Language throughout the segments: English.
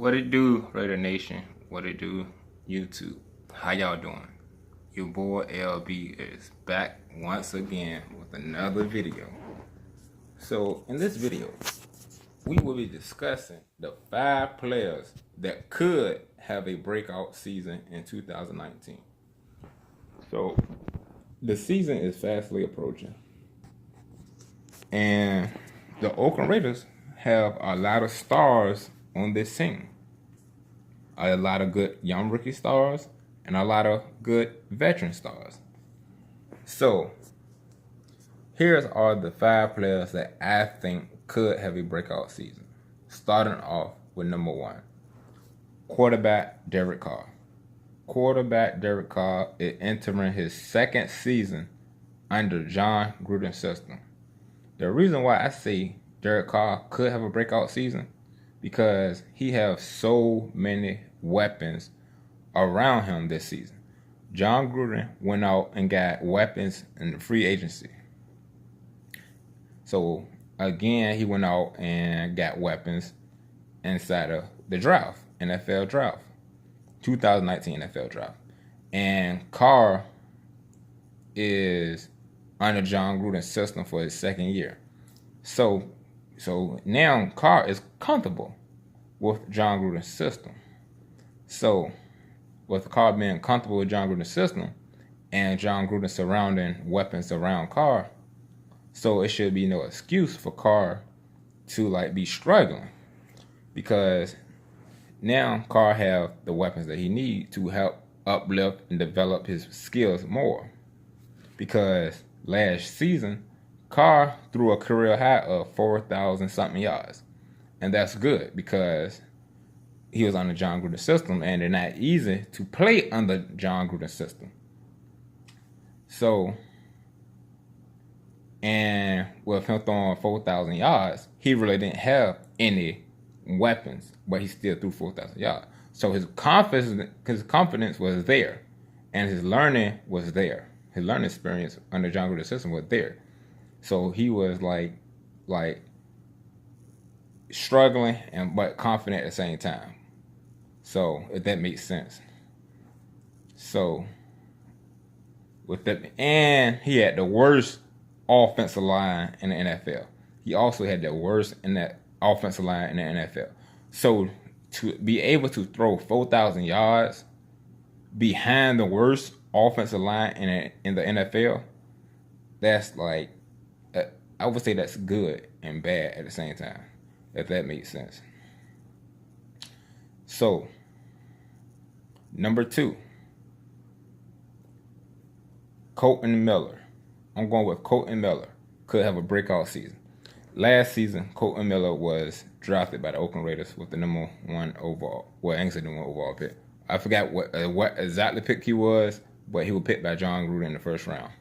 What it do, Raider Nation? What it do, YouTube? How y'all doing? Your boy LB is back once again with another video. So in this video, we will be discussing the 5 players that could have a breakout season in 2019. So the season is fastly approaching, and the Oakland Raiders have a lot of stars on this team. A lot of good young rookie stars and a lot of good veteran stars. So here's all the 5 players that I think could have a breakout season. Starting off with number 1, quarterback Derek Carr. Quarterback Derek Carr is entering his 2nd season under John Gruden's system. The reason why I say Derek Carr could have a breakout season because he has so many weapons around him this season. John Gruden went out and got weapons in the free agency. So again, he went out and got weapons inside of the draft, NFL draft, 2019 NFL draft. And Carr is under John Gruden's system for his 2nd year. So now Carr is comfortable with John Gruden's system. So with Carr being comfortable with John Gruden's system and John Gruden surrounding weapons around Carr, so it should be no excuse for Carr to be struggling, because now Carr have the weapons that he needs to help uplift and develop his skills more. Because last season, Carr threw a career high of 4,000 something yards. And that's good because he was under John Gruden's system, and it's not easy to play under John Gruden's system. So, and with him throwing 4,000 yards, he really didn't have any weapons, but he still threw 4,000 yards. So his confidence was there, and his learning was there. His learning experience under John Gruden's system was there. So he was like struggling but confident at the same time. So if that makes sense. So with that, and he had the worst offensive line in the NFL. He also had the worst in that offensive line in the NFL. So to be able to throw 4,000 yards behind the worst offensive line in the NFL, that's I would say that's good and bad at the same time, if that makes sense. So, number 2, Colton Miller. I'm going with Colton Miller. Could have a breakout season. Last season, Colton Miller was drafted by the Oakland Raiders with the number 1 overall. Well, actually the number 1 overall pick. I forgot what exactly pick he was, but he was picked by John Gruden in the 1st round.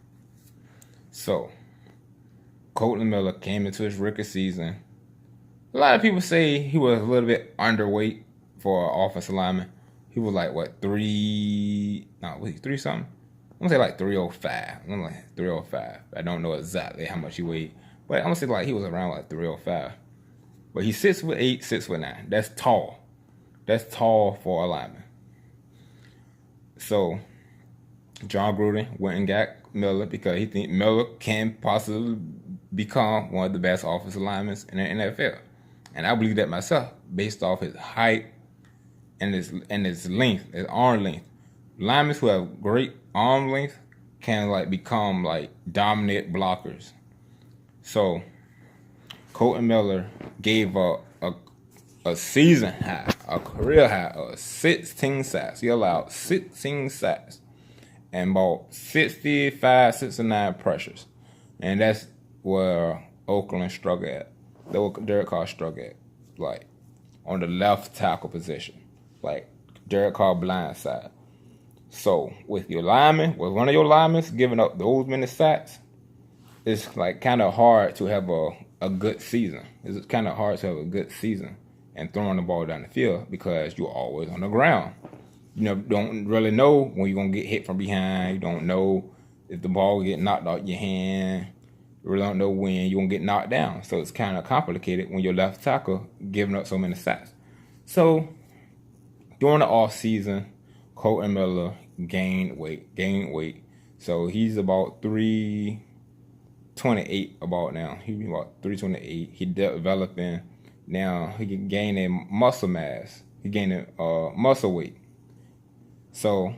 So, Colton Miller came into his rookie season. A lot of people say he was a little bit underweight for an offensive lineman. He was three something? I'm gonna say 305. I'm like 305. I don't know exactly how much he weighed, but I'm gonna say he was around 305. But he's 6'8", 6'9". That's tall. That's tall for a lineman. So John Gruden went and got Miller because he thinks Miller can possibly become one of the best offensive linemen in the NFL. And I believe that myself, based off his height and his length, his arm length. Linemen who have great arm length can become dominant blockers. So Colton Miller gave a season high, a career high of 16 sacks. He allowed 16 sacks and about 69 pressures. And that's where Oakland struggled at. Derek Carr struggled at, on the left tackle position, Derek Carr blind side. So with your lineman, with one of your linemen giving up those many sacks, it's kind of hard to have a good season. It's kind of hard to have a good season and throwing the ball down the field because you're always on the ground. You don't really know when you're gonna get hit from behind. You don't know if the ball will get knocked out your hand. You really don't know when you're going to get knocked down. So it's kind of complicated when your left tackle giving up so many sacks. So during the off season, Colton Miller gained weight. So he's about 328 about now. He's about 328. He developing now. He can gain a muscle mass. He gaining muscle weight. So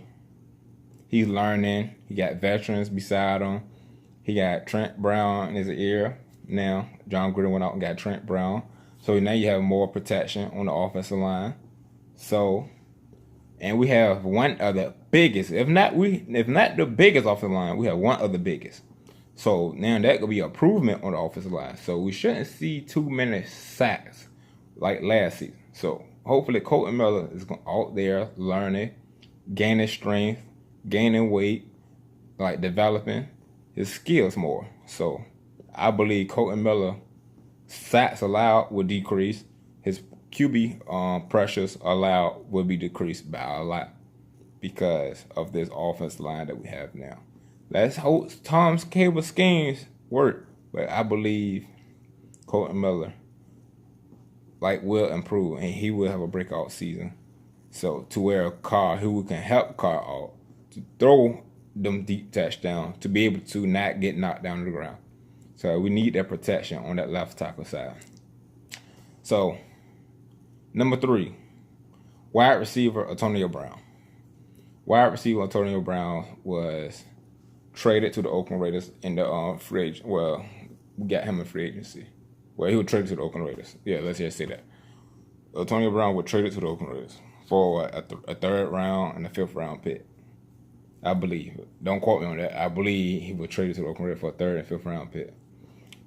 he's learning. He got veterans beside him. He got Trent Brown in his ear now. John Gruden went out and got Trent Brown. So now you have more protection on the offensive line. So, and we have one of the biggest, if not the biggest offensive line, we have one of the biggest. So now that could be an improvement on the offensive line. So we shouldn't see too many sacks like last season. So hopefully Colton Miller is out there learning, gaining strength, gaining weight, like developing his skills more. So I believe Colton Miller sacks allowed will decrease. His QB pressures allowed will be decreased by a lot because of this offensive line that we have now. Let's hope Tom's cable schemes work, but I believe Colton Miller will improve and he will have a breakout season. So to where Carr, who can help Carr out to throw them deep touchdowns, to be able to not get knocked down to the ground. So we need that protection on that left tackle side. So number 3, wide receiver Antonio Brown. Wide receiver Antonio Brown was traded to the Oakland Raiders in the free agent. Well, we got him in free agency. Well, he was traded to the Oakland Raiders. Yeah, let's just say that. Antonio Brown was traded to the Oakland Raiders for a 3rd round and a 5th round pick. I believe. Don't quote me on that. I believe he was traded to the Oakland Raiders for a 3rd and 5th round pick.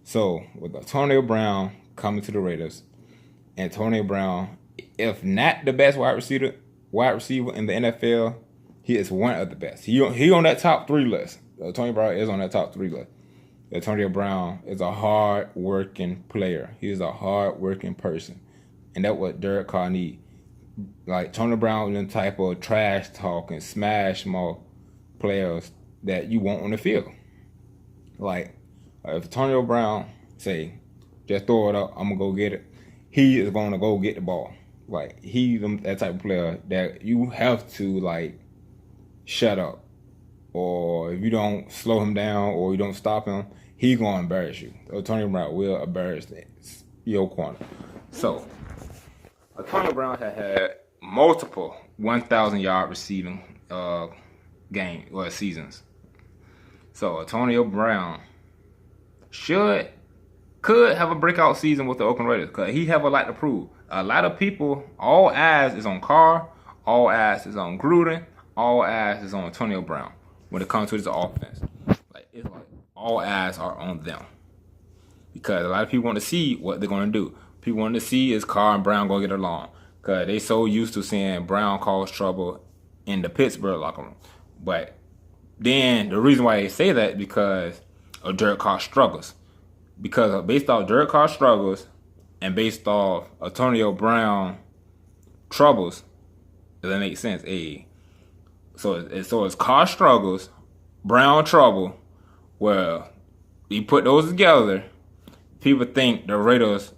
So with Antonio Brown coming to the Raiders, Antonio Brown, if not the best wide receiver in the NFL, he is one of the best. He on that top 3 list. Antonio Brown is on that top 3 list. Antonio Brown is a hard-working player. He is a hard-working person. And that's what Derek Carr needs. Like, Antonio Brown is the type of trash-talking, smash-mouth players that you want on the field. Like, if Antonio Brown say, just throw it up, I'm going to go get it, he is going to go get the ball. Like, he's that type of player that you have to, like, shut up. Or if you don't slow him down or you don't stop him, he's going to embarrass you. Antonio Brown will embarrass your corner. So, Antonio Brown has had multiple 1,000-yard receiving seasons. So, Antonio Brown could have a breakout season with the Oakland Raiders because he have a lot to prove. A lot of people, all eyes is on Carr, all eyes is on Gruden, all eyes is on Antonio Brown when it comes to this offense. It's like all eyes are on them because a lot of people want to see what they're going to do. People want to see is Carr and Brown going to get along because they so used to seeing Brown cause trouble in the Pittsburgh locker room. But then the reason why they say that is because of Derek Carr's struggles. Because based off Derek Carr's struggles and based off Antonio Brown troubles, does that make sense? So it's Carr struggles, Brown trouble. Well, you put those together, people think the Raiders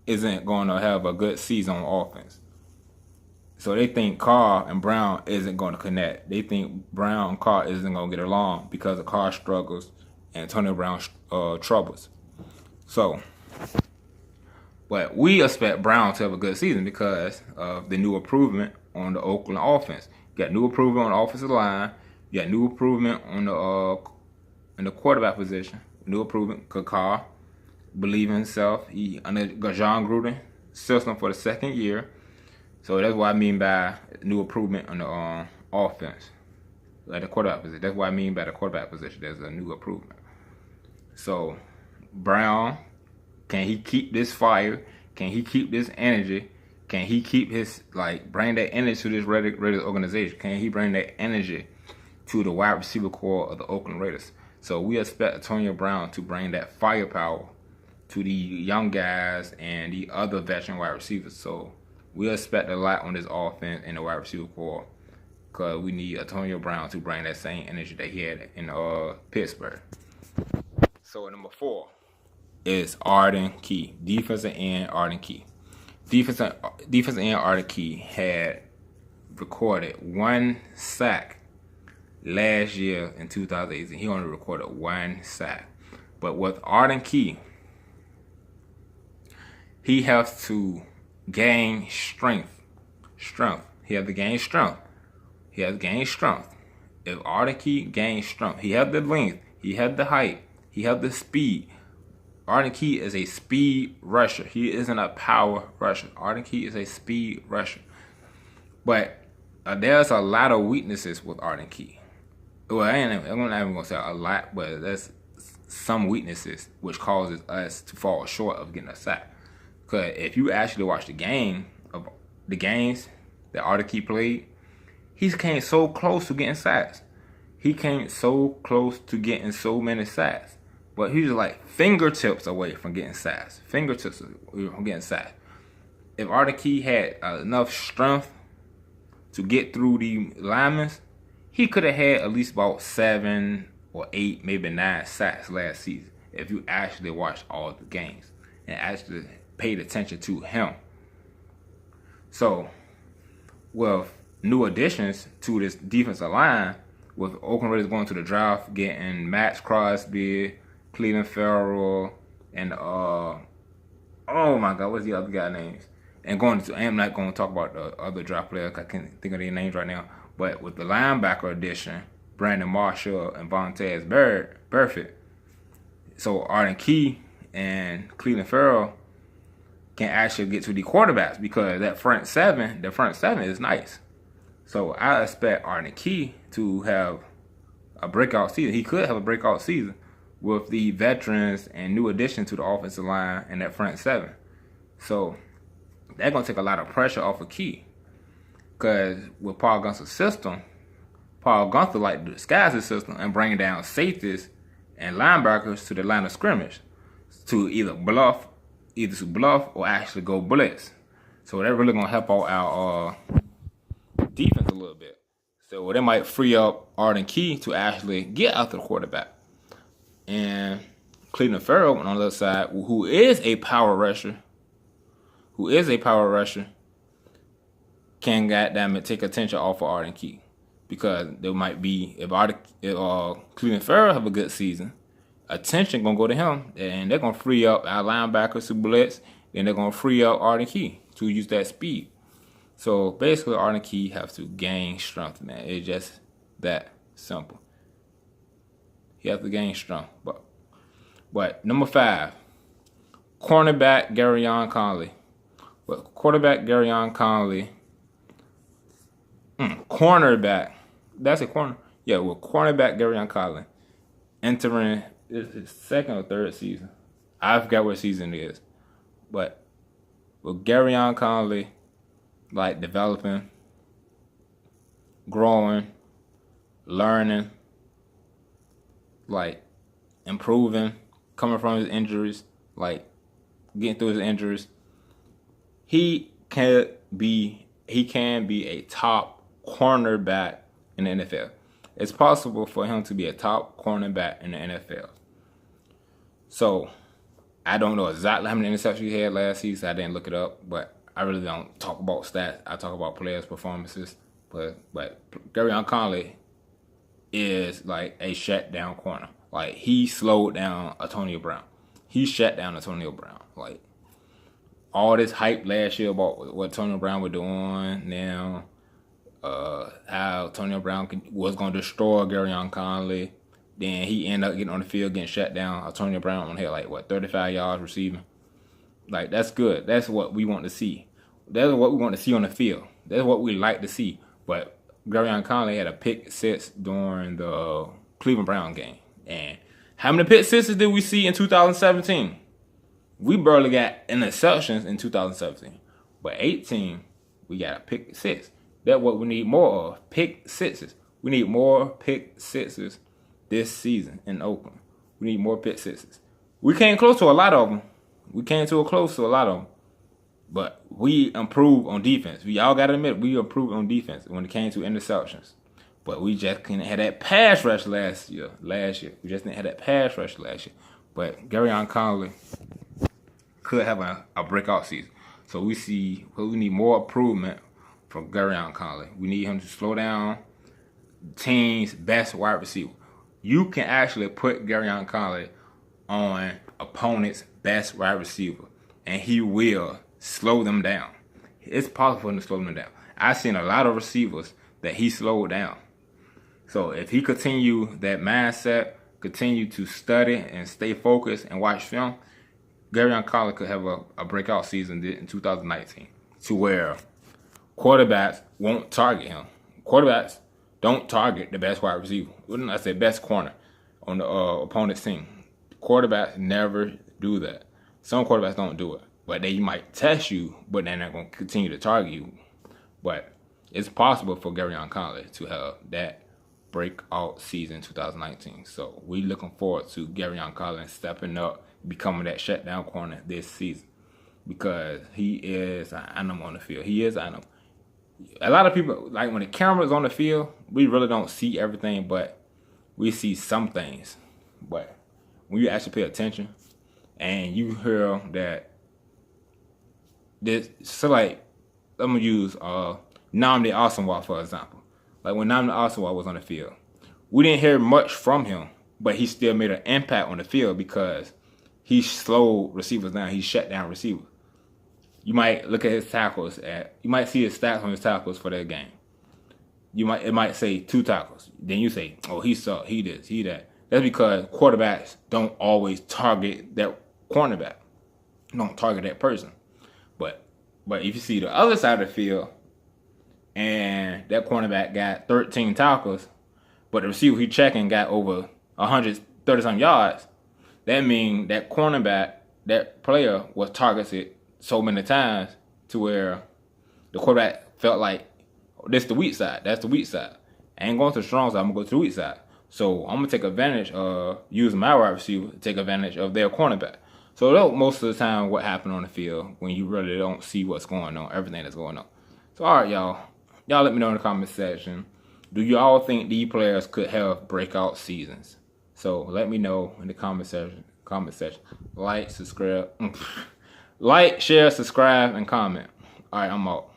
isn't going to have a good season on offense. So they think Carr and Brown isn't going to connect. They think Brown and Carr isn't going to get along because of Carr struggles and Antonio Brown's troubles. So, but we expect Brown to have a good season because of the new improvement on the Oakland offense. You got new improvement on the offensive line. You got new improvement on the in the quarterback position. New improvement. Carr believe in himself. He under John Gruden system for the 2nd year. So that's what I mean by new improvement on the offense, like the quarterback position. That's what I mean by the quarterback position. There's a new improvement. So Brown, can he keep this fire? Can he keep this energy? Can he keep bring that energy to this Raiders organization? Can he bring that energy to the wide receiver core of the Oakland Raiders? So we expect Antonio Brown to bring that firepower to the young guys and the other veteran wide receivers. So we expect a lot on this offense and the wide receiver core because we need Antonio Brown to bring that same energy that he had in Pittsburgh. So number 4 is Arden Key, defensive end Arden Key. Defensive end Arden Key had recorded 1 sack last year in 2018. He only recorded 1 sack. But with Arden Key, he has to gain strength. He has to gain strength. If Arden Key gains strength, he has the length, he has the height, he has the speed. Arden Key is a speed rusher. He isn't a power rusher. Arden Key is a speed rusher. But there's a lot of weaknesses with Arden Key. Well, I'm not even going to say a lot, but there's some weaknesses which causes us to fall short of getting a sack. Because if you actually watch the games that Arden Key played, he came so close to getting sacks. He came so close to getting so many sacks. But he was like fingertips away from getting sacks. If Arden Key had enough strength to get through the linemen, he could have had at least about 7 or 8, maybe 9 sacks last season if you actually watched all the games and actually paid attention to him. So, with new additions to this defensive line, with Oakland Raiders going to the draft, getting Max Crosby, Cleveland Farrell, and oh my God, what's the other guy names? And I'm not going to talk about the other draft players. I can't think of their names right now. But with the linebacker addition, Brandon Marshall and Vontaze Burfict, so Arden Key and Cleveland Farrell can actually get to the quarterbacks because the front seven is nice. So I expect Arden Key to have a breakout season. He could have a breakout season with the veterans and new addition to the offensive line and that front seven. So they're going to take a lot of pressure off of Key. Because with Paul Guenther's system, Paul Guenther like to disguise his system and bring down safeties and linebackers to the line of scrimmage to either bluff or actually go blitz. So they're really going to help out our defense a little bit. So they might free up Arden Key to actually get after the quarterback. And Cleveland Farrell on the other side, who is a power rusher, can take attention off of Arden Key. Because there might be, if Cleveland Farrell have a good season, attention going to go to him. And they're going to free up our linebackers to blitz. And they're going to free up Arden Key to use that speed. So basically, Arden Key have to gain strength, man. It's just that simple. He has to gain strength. But number 5, cornerback Garyon Conley. But cornerback Garyon Conley, cornerback. That's a corner. Yeah, well, cornerback Garyon Conley entering his second or third season. I forgot what season it is. But with Garyon Conley, like developing, growing, learning, like improving, coming from his injuries, like getting through his injuries, he can be a top cornerback in the NFL. It's possible for him to be a top cornerback in the NFL. So I don't know exactly how many interceptions he had last season. I didn't look it up, but I really don't talk about stats. I talk about players' performances. But Garyon Conley is like a shutdown corner. Like, he slowed down Antonio Brown. He shut down Antonio Brown. Like, all this hype last year about what Antonio Brown was doing now, how Antonio Brown was going to destroy Garyon Conley. Then he ended up getting on the field, getting shut down. Antonio Brown had 35 yards receiving. Like, that's good. That's what we want to see. That's what we want to see on the field. That's what we like to see. But Garyon Conley had a pick six during the Cleveland Brown game. And how many pick sixes did we see in 2017? We barely got interceptions in 2017. But 18, we got a pick six. That's what we need more of, pick sixes. We need more pick sixes this season in Oakland. We need more pick sixes. We came close to a lot of them. But we improved on defense. We all got to admit, we improved on defense when it came to interceptions. But we just couldn't have that pass rush last year. We just didn't have that pass rush last year. But Garyon Conley could have a breakout season. So we need more improvement from Garyon Conley. We need him to slow down team's best wide receiver. You can actually put Garyon Conley on opponent's best wide receiver, and he will slow them down. It's possible for him to slow them down. I've seen a lot of receivers that he slowed down. So if he continue that mindset, continue to study and stay focused and watch film, Garyon Conley could have a breakout season in 2019 to where quarterbacks won't target him. Quarterbacks don't target the best wide receiver. I say best corner on the opponent's team. Quarterbacks never do that. Some quarterbacks don't do it, but they might test you, but they're not going to continue to target you. But it's possible for Garyon Conley to have that breakout season 2019. So we looking forward to Garyon Conley stepping up, becoming that shutdown corner this season, because he is an animal on the field. He is an animal. A lot of people, like when the camera's on the field, we really don't see everything, but we see some things. But when you actually pay attention and you hear that this, so like, I'm gonna use Nnamdi Asomugha for example. Like when Nnamdi Asomugha was on the field, we didn't hear much from him, but he still made an impact on the field because he slowed receivers down. He shut down receivers. You might look at his tackles you might see his stats on his tackles for that game. It might say 2 tackles. Then you say, oh, he sucked, he this, he that. That's because quarterbacks don't always target that cornerback. Don't target that person. But if you see the other side of the field and that cornerback got 13 tackles, but the receiver he checking got over 130-some yards, that means that cornerback, that player was targeted so many times to where the quarterback felt like, oh, this the weak side. That's the weak side. I ain't going to the strong side. I'm going to go to the weak side. So I'm going to take advantage of using my wide receiver to take advantage of their cornerback. So that's most of the time what happened on the field when you really don't see what's going on, everything that's going on. So all right, y'all. Y'all let me know in the comment section. Do y'all think these players could have breakout seasons? So let me know in the comment section. Like, subscribe. Like, share, subscribe, and comment. All right, I'm out.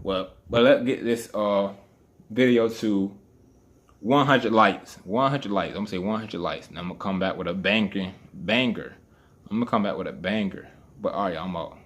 Well, but let's get this video to 100 likes. 100 likes. I'm going to say 100 likes. And I'm going to come back with a banger. I'm going to come back with a banger. But all right, I'm out.